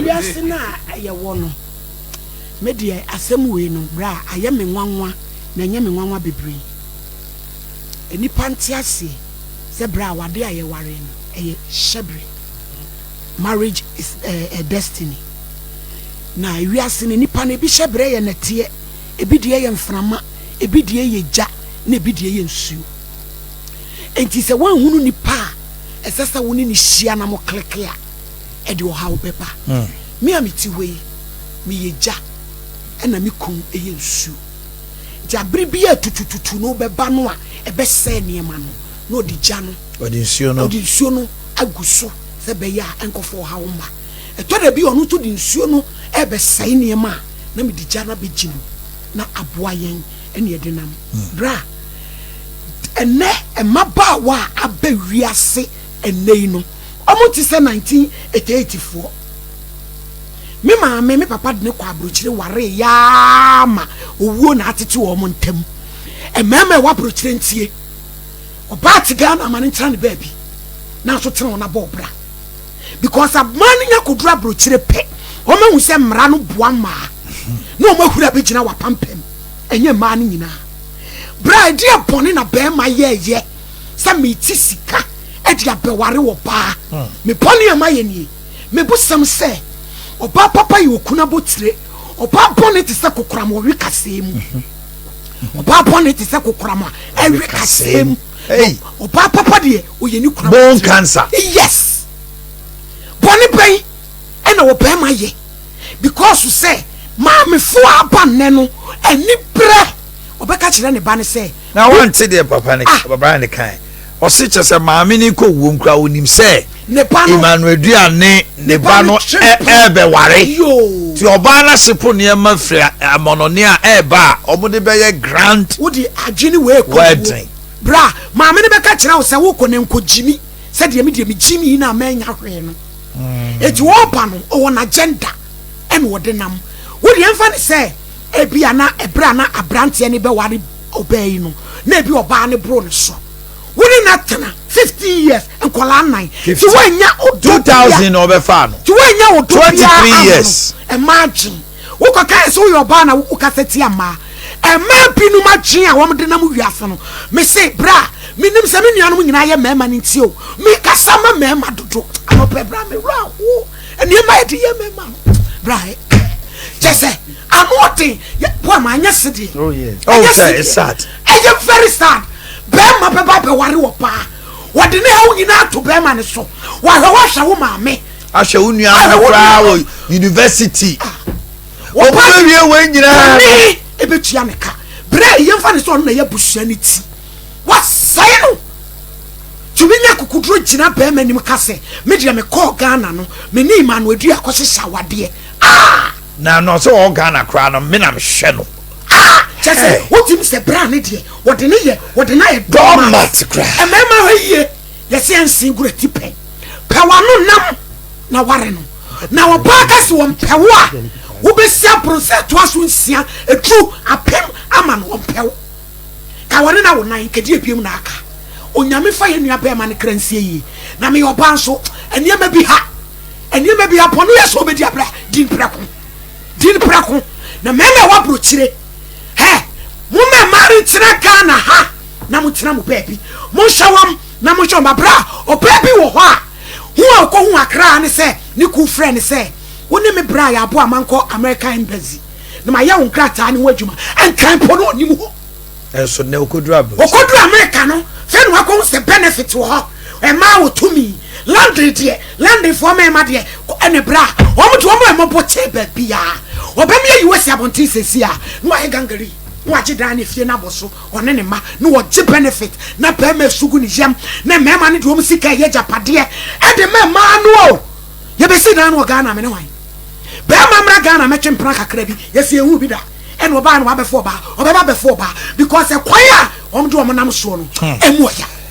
wiase na aye wo no me de asem we no bra aye me nwanwa na nye me nwanwa bebre enipa ntiase se bra wade aye ware no eye shebre. Marriage is a destiny. Na wiase ne nipa na bi shebre ye nete ebi de ye mframa ebi de ye gya na ebi de ye nsuo enti se wan hunu nipa esesa woni ni hia na mo kleke a e de o ha wo beba me amiti we me ye gya na me kun e ye nsuo ja bribi atutututu no beba no a e be se niema no na odi gya no odi nsuo no aguso se be ya enkofo ha wo ma e to da bi onu to di nsuo no e be se niema na me di gya na be gyimu na aboa yen ene edinam bra ene emaba wa abawiase enei no omuti se 1984 me maame me papa de ne kwa abrochire ware ya ma owuo na atete wo mo ntem emema wa abrochire ntie oba tiga na mane ntra ne baabi na so tene na bo bra because amani nya kodura abrochire pe o ma hu se mra no boa ma na o ma hura be gina wa pampem enye ma ne nyina bride ya boni na be ma ye sa me ti sika e dia be ware wo ba me boni ya ma ye ni me busam se oba papa yi okuna botire oba boni ti se kokoram wo wi kasem oba boni ti se kokoram e wi kasem oba papa de o ye ni kuna bone cancer. Yes boni ben e na wo be ma ye because you say ma me fo aba ne no eni bre obeka kire ne ba ne se na wante de papa ne baba ne kan o se che se maame ni ko wom kra onim se ne ba no Emmanuel Duane ne ba no be ware ti oba na sepo ne ma fra amonone a ba omode be ye grand wodi agini we ko wedding bra maame ne beka kire wo se wo ko ne nko jimi se de me jimi na ma nya hwe no eti wo ba no o won agenda en wo de nam wodi emfa ne se ebia na ebra na abrante ne be ware obey no na ebi oba ne bro ne so wodi na tena 50 years enkola 9 ti wanya 2000 obefa no ti wanya 23 years imagine wo ko kai so your ba na wo kaseti ama ema binu ma gin a wo de nam wiase no me say bra minim se me nuanom nyina ye mema ne nti o me kasama mema dodo anope bra me ra wo eni ma de ye mema bra just say I'm not poor man yesterday. Oh yeah. Oh it's sad. It's very sad. Bema beba be ware wo pa. What the hell you na to bema ne so. Wa sha wo maame. Asha wo nua kra wo university. Wo ba wie we nyina ni e betua ne ka. Bre yemfa ne so na ya busua ne ti. What say no? Tuminya kukudro gina bema nim ka se. Me de me call Ghana no. Me ni Emmanuel Dua akose shawade. Na no so organa kra no me na me hwe no chese wotim se bra ne de wode ne ye wode na ye dormant kra emema hye ye se ansin gura tipe pewano nam na ware no na wo ba ka se won pewo a wo be sia process to aso nsia etru apem ama no won pewo ka wore na wo nan kedi epiem na aka onyame fa ye nua be ma ne kransie yi na me oba nso eniema bi ha pono ye so be di abra din prako na meme wa brochire he mo me mari tira Ghana ha na mo tira mo baby mo shawam na mo shawam bra o baby wo ho a hu ko hu akra ne se ni ku friend se woni me bra ya abo amanko American embassy na ma ya won krata ne wadwuma an kan po no onim ho eso ne okodru America no fe no akon se benefit wo ho e ma wo to me land for me ma de ene bra o mo to mo e mo boche ba bia obem ye US abonti sesi a no aye gangari no age dan ne fie na boso one ne ma no wo ge benefit na pa ma sugu ni jam na mema ne de o sika ye japade e de ma no ye be si dan no Ghana me ne wan be ma mra Ghana me twempra kakra bi ye se ehu bi da ene oba no ba before ba because e kwan a o mo do o mo nam so no emu oya